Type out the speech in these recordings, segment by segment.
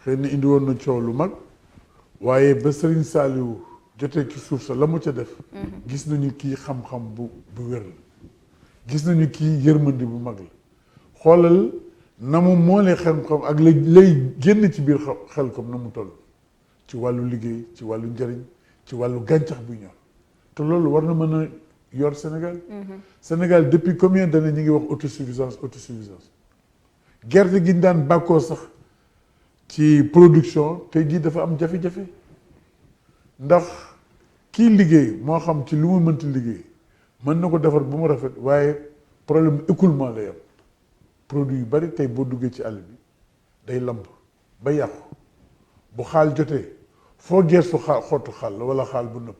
xëy na indi woon na coow lu mag waaye ba Serigne Saliou jotee ci suuf sa la mu ca def gis nañu kii xam-xam bu wér la gis nañu kii yërmandi bu mag la xoolal na mu moolee xam-xam ak lay génn ci biir xel comme na mu toll ci wàllu liggéey ci wàllu njëriñ ci wàllu gàncax buy ñor te loolu war na mën a yor Sénégal Sénégal depuis combien d'années ñu ngi wax autosuffisance gerte gi ñu daan bàkkoo sax ci production tey jii dafa am jafe-jafe ndax kii liggéey moo xam ci lu mu mënti liggéey mën na ko defar bu mu rafet waaye problème écoulement lay am produit yu bari tey boo duggee ci àll bi day lamb ba yàqu bu xaal jotee foo geestu xottu xaal la wala xaal bu nëb.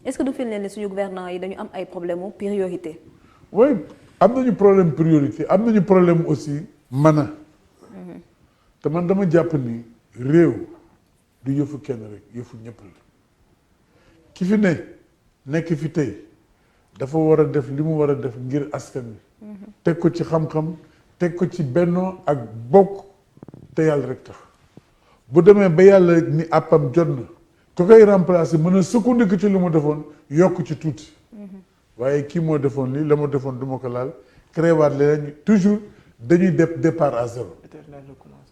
est-ce que du fi ne suñu gouvernement yi dañu am ay problème mu priorité. oui am nañu problème priorité am nañu problème aussi mën a te man dama jàpp ni réew du yëfu kenn rek yëfu ñëpp la ki fi nekk fi tey dafa war a def li mu war a def ngir askan wi teg ko ci xam-xam teg ko ci bennoo ak bokk te yàlla rek tax bu demee ba yàlla ni àppam jot na ko koy remplacer mën a sukkandiku ci li mu defoon yokk ci tuuti waaye kii moo defoon lii la ma defoon du ma ko laal créé waat leneen toujours dañuy def départ à zéro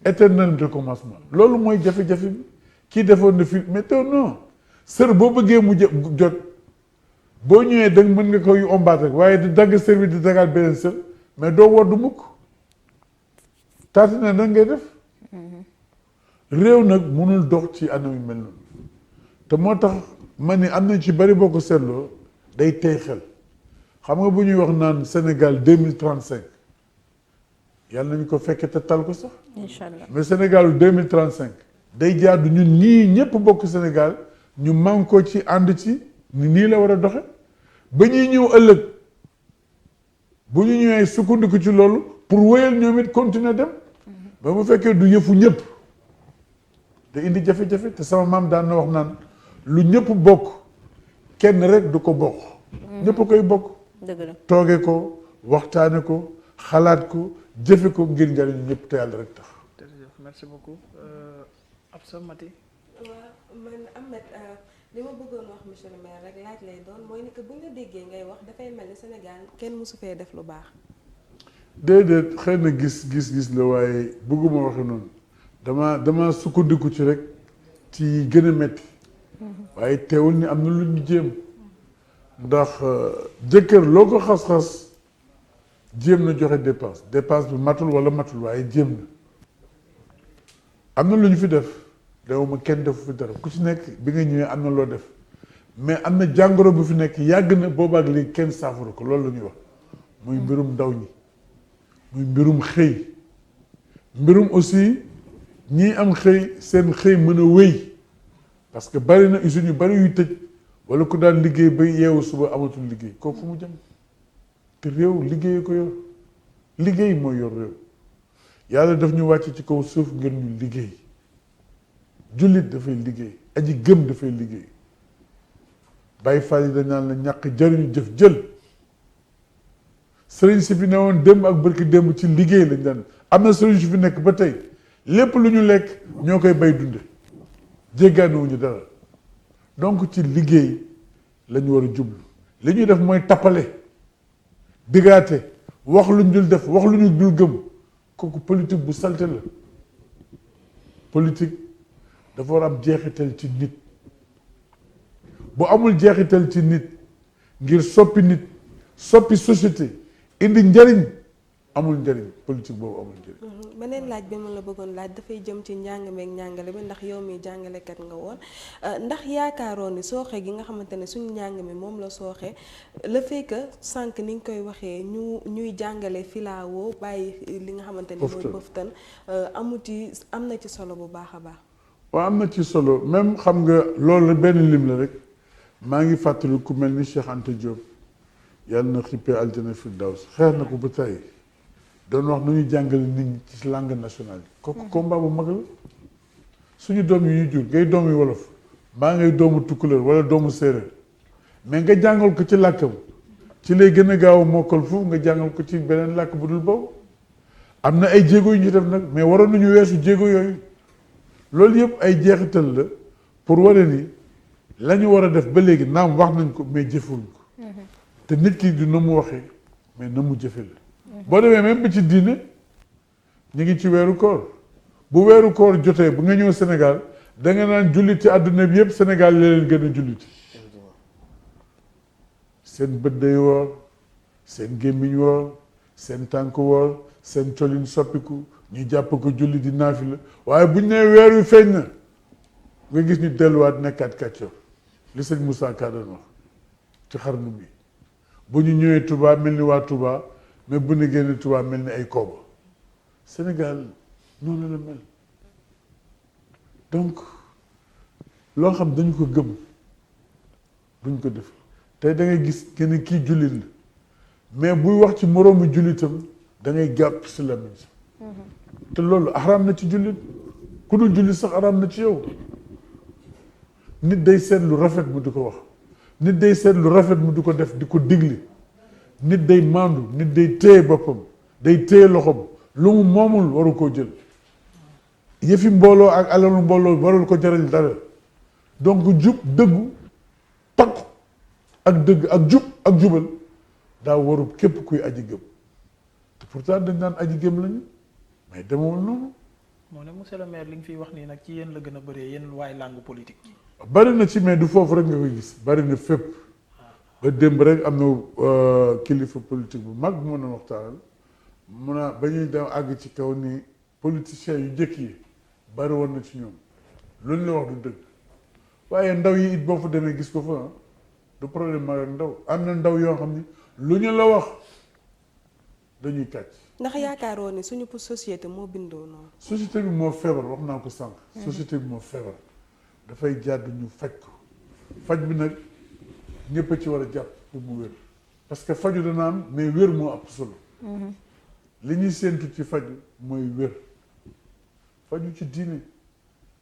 éternel recommencement loolu mooy jafe-jafe bi kii defoon na fi mais tew non sër boo bëggee mu jot boo ñëwee da mën nga koy ombaat rek waaye di dagg sër bi di dagaat beneen sër mais doo woddu mukk taati na nag ngay def réew nag mënul dox ci anam yu mel noonu te moo tax ma ni am na ci bari boo ko seetloo day tey xel xam nga bu ñuy wax naan Sénégal 2035 yàlla nañu ko fekke te tal ko sax Inch'Allah. mais Sénégal 2035 day jaadu ñun ñii ñëpp bokk Sénégal ñu man ko ci ànd ci ni nii la war a doxe ba ñuy ñëw ëllëg bu ñu ñëwee sukkandiku ci loolu pour wéyal ñoom it continuer dem ba mu fekkee du yëfu ñëpp te indi jafe-jafe te sama maam daan na wax naan lu ñëpp bokk kenn rek du ko bokk ñëpp koy bokk dëgg la tooge ko waxtaane ko xalaat ko jëfe ko ngir njariñ ñëpp te yàlla rek tax. jërëjëf merci beaucoup Absa Mati. waaw man Ahmed li ma bëggoon wax monsieur le maire rek laaj lay doon mooy ni que bu ñu la déggee ngay wax dafay mel ni Sénégal kenn mësu fee def lu baax. déedéet xëy na gis la waaye bëgguma waxe noonu dama sukkandiku ci rek ci gën a metti waaye teewul ni am na lu ñu jéem ndax jëkkër loo ko xas-xas jéem na joxe dépense bi matul wala matul waaye jéem na am na lu ñu fi def dewuma kenn defu fi dara ku ci nekk bi nga ñëwee am na loo def mais am na jàngoro bu fi nekk yàgg na boobaak léegi kenn saafara ko loolu la ñuy wax muy mbirum ndaw ñi muy mbirum xëy mbirum aussi ñii am xëy seen xëy mën a wéy parce que bari na usines yu bari yuy tëj wala ku daan liggéey ba yeewu suba amatul liggéey kooku fu mu jëm te réew liggéey ko yor liggéey mooy yor réew yàlla daf ñu wàcc ci kaw suuf ngir ñu liggéey jullit dafay liggéey aji gëm dafay liggéey bàyyi fàll yi dañ naan la ñàkk jariñu jëf jël sëriñ si fi ne woon démb ak bërki démb ci liggéey lañ daan am na sëriñ si fi nekk ba tey lépp lu ñu lekk ñoo koy bay dunde jéggaaniwuñu dara donc ci liggéey la ñu war a jublu li ñuy def mooy tappale digaate wax lu ñu dul def wax lu ñu dul gëm kooku politique bu salte la politique dafa war am jeexital ci nit bu amul jeexital ci nit ngir soppi nit soppi société indi njariñ amul njariñ politique boobu amul njariñ. beneen laaj bi ma la bëggoon laaj dafay jëm ci njàng meeg njàngale bi ndax yow mi jàngalekat nga woon ndax yaakaaroon ni sooxe gi nga xamante ne suñu njàng mi moom la sooxe le fait que sànq ni nga koy waxee ñuy jàngale filawoo bàyyi li nga xamante ni mooy pëftan am na ci solo bu baax a baax. waaw am na ci solo même xam nga loolu benn lim la rek maa ngi fàttali ku mel ni Cheikh Anta Diop yàlla na xippee aljana firdaws xeex na ko ba tey doon wax nu ñuy jàngale nit ñi ci langue nationale yi kooku combat bu mag la suñu doom yi ñu jur ngay doomu wolof mbaa ngay doomu tukkuleur wala doomu séeréer mais nga jàngal ko ci làkkam ci lay gën a gaaw a mokkal foofu nga jàngal ko ci beneen làkk bu dul boobu am na ay jéego yu ñu def nag mais waroon nañu weesu jéego yooyu loolu yëpp ay jeexital la pour wane ni la ñu war a def ba léegi naam wax nañ ko mais jëfewuñ ko te nit ki du na mu waxee mais na mu jëfe la boo demee même ba ci diine ñu ngi ci weeru koor bu weeru koor jotee bu nga ñëw Sénégal da nga naan jullit ci àdduna bi yëpp Sénégal la leen gën a julliti seen bët day woor seen gémmiñ woor seen tànk woor seen colin soppiku ñu jàpp ko julli di naafila waaye buñ nee weer wi feeñ na nga gis ñu delluwaat nekkaat kàccoor li sëñ Moussa Ka doon wax ci xarnu bi bu ñu ñëwee Touba mel ni waa Touba mais bu ñu génnee Touba mel ni ay kooba Sénégal noonu la mel donc loo xam dañu ko gëm duñ ko def tey da ngay gis kenn kii jullit la mais buy wax ci moroomu jullitam da ngay gàpp si lamiñ si te loolu araam na ci jullit ku dul jullit sax araam na ci yow nit day seet lu rafet mu di ko wax nit day seet lu rafet mu di ko def di ko digli nit day maandu nit day téye boppam day téye loxoom lu mu moomul waru koo jël yëfi mbooloo ak alalu mbooloo warul ko jariñ dara donc jub dëggu takku ak dëgg ak jub ak jubal daa warul képp kuy aji gëm te pourtant dañ naan aji gëm lañu mais demewul noonu. moo ne monsieur le maire li nga fiy wax nii nag ci yéen la gën a bëree yéen waaye langue politique yi. bari na ci mais du foofu rek nga koy gis bari na fépp ba démb rek am na kilifa politique bu mag bu mën a waxtaanal mun a ba ñuy dem àgg ci kaw ni politiciens yu njëkk yi bari woon na ci ñoom luñ la wax du dëgg waaye ndaw yi it boo fa demee gis ko fa du problème mag ak ndaw am na ndaw yoo xam ni lu ñu la wax dañuy kàcc. ndax yaakaaroo ni suñu société moo bindoo noonu. société bi moo feebar wax naa ko sànq. société bi moo feebar dafay jàdd ñu faj ko faj bi nag ñëpp a ci war a jàpp pour mu wér parce que faju dana am mais wér moo ëpp solo. li ñuy séentu ci faju mooy wér faju ci diine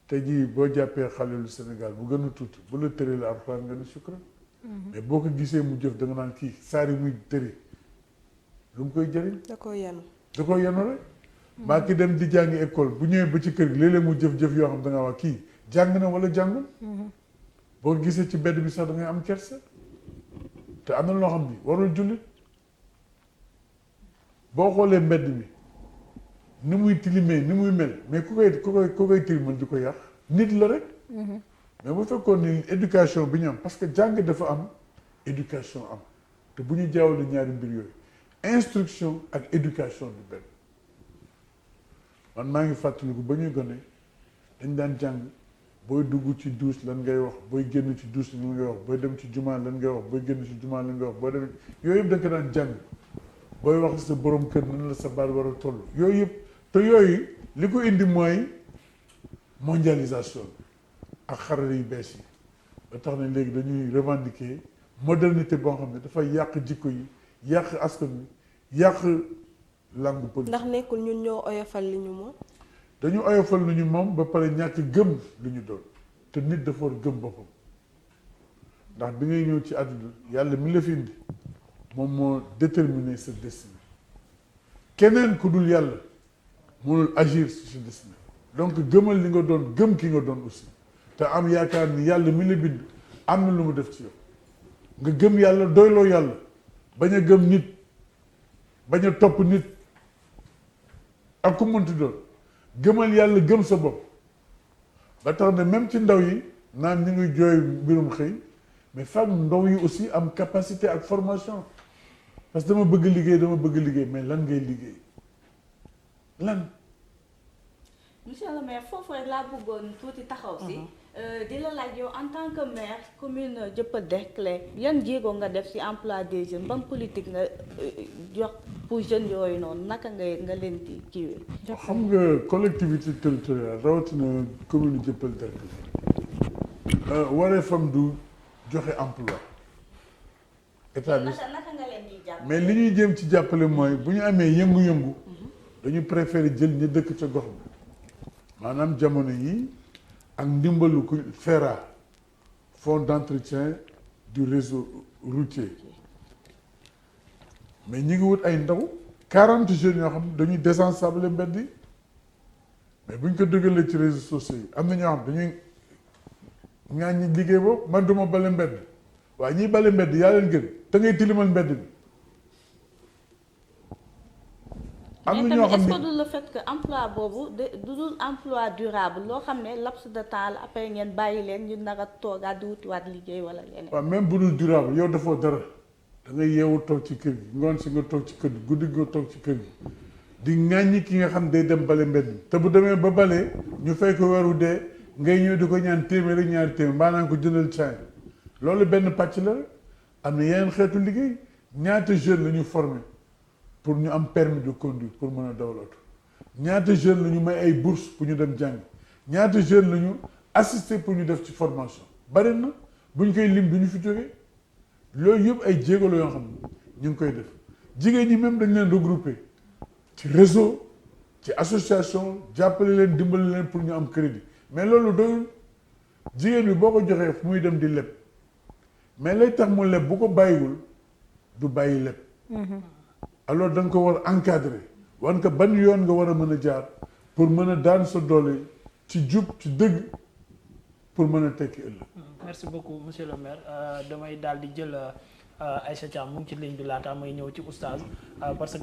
te jii boo jàppee xale lu Sénégal bu gën a tuuti bu la tëree la alxuraan nga ne shukran mais boo ko gisee mu jëf da nga naan kii saari muy tëri lu mu koy jëriñ. da koo yanu. da koo yanu rek. maa ki dem di jàngi école bu ñëwee ba ci kër gi léeg-léeg mu jëf-jëf yoo xam da nga wax kii jàng na wala jàngul. boo gisee ci mbedd bi sax da ngay am kersa te am na loo xam ni warul jullit boo xoolee mbedd mi ni muy tilimee ni muy mel mais ku koy tilimal di ko yàq nit la rek. mais bu fekkoon ni éducation bi ñu am parce que jàng dafa am éducation am te bu ñu jaawale ñaari mbir yooyu instruction ak éducation du benn man maa ngi fàttaliku ba ñuy gone dañ daan jàng booy dugg ci douche lan ngay wax booy génn ci douche lan ngay wax booy dem ci jumaa lan ngay wax booy génn ci jumaa lan ngay wax booy dem yooyu yëpp da nga ko daan jàng booy wax sa borom kër nan la sa baat war a toll yooyu yëpp te yooyu li ko indi mooy mondialisation ak xarala yu bees yi ba tax na léegi dañuy revendiquer modernité boo xam ne dafay yàq jikko yi yàq askan wi yàq langue politique. ndax nekkul ñun ñoo oyofal li ñu moom. dañu oyofal lu ñu moom ba pare ñàkk gëm lu ñu doon te nit dafa war gëm boppam ndax bi ngay ñëw ci àdduna yàlla mi la fi indi moom moo déterminer sa destinée keneen ku dul yàlla mënul agir sur sa destinée donc gëmal li nga doon gëm ki nga doon aussi te am yaakaar ni yàlla mi la bind am na lu mu def ci yow nga gëm yàlla doyloo yàlla bañ a gëm nit bañ a topp nit ak ku mënti doon gëmal yàlla gëm sa bopp ba tax ne même ci ndaw yi naan ñu ngi jooy mbirum xëy mais femme ndaw yi aussi am capacité ak formation parce que dama bëgg liggéey mais lan ngay liggéey lan. monsieur le maire foofu rek laa bëggoon tuuti taxaw si. di la laaj yow en tant que maire commune Dieuppeul-Derklé yan jéego nga def si emploi des jeunes ban politique nga jox pour jeunes yooyu noonu naka nga leen di kiiwee. xam nga collectivité territoriale rawatina commune Dieuppeul-Derklé waree fam du joxe emploi état bi naka nga leen di jàpp. mais li ñuy jëm ci jàppale mooy bu ñu amee yëngu-yëngu dañu préférer jël ñi dëkk ca gox bi maanaam jamono yi ak ndimbalu ku FERA fonds d'entretien du réseau routier mais ñi ngi wut ay ndaw 40 jeunes yoo xam dañuy désensabler mbedd yi mais buñ ko dëggalee ci réseaux sociaux yi am na ñoo xam dañuy ŋaaññi liggéey boobu man duma bale mbedd waaye ñiy bale mbedd yaa leen gën te ngay tilimal mbedd bi am na ñoo xam est-ce ne que du le fait que emploi boobu du dul emploi durable loo xam ne laps de temps la après ngeen bàyyi leen ñu nar a toogaat di wutiwaat liggéey wala leneen. waaw même bu dul durable yow dafoo dara da ngay yeewu toog ci kër gi ngoon si nga toog ci kër gi guddi nga toog ci kër gi di ŋàññi ki nga xam day dem bale mbedd mi te bu demee ba bale ñu fay ko weeru dee ngay ñëw di ko ñaan téeméer ak ñaari téeméer maanaam ko jëndal caay loolu benn pàcc la rek am na yeneen xeetu liggéey ñaata jeune la ñu formé pour ñu am permis de conduire pour mën a dawal oto ñaata jeune la ñu may ay bourse pour ñu dem jàng ñaata jeune la ñu assister pour ñu def ci formation bari na bu ñu koy lim du ñu fi jógee loolu yëpp ay jéego la yoo xam ne ñu ngi koy def jigéen ñi même dañ leen regrouper ci réseau ci association jàppale leen dimbali leen pour ñu am crédit mais loolu doyul jigéen bi boo ko joxee fu muy dem di leb mais lay tax mu leb bu ko bàyyiwul du bàyyi leb alors da nga ko war encadrer wan ko ban yoon nga war a mën a jaar pour mën a daan sa doole ci jub ci dëgg pour mën a tekki ëllëg. merci beaucoup monsieur le maire damay daal di jël Aïcha Thiam mu ngi ci ligne bi laata may ñëw ci oustaz parce que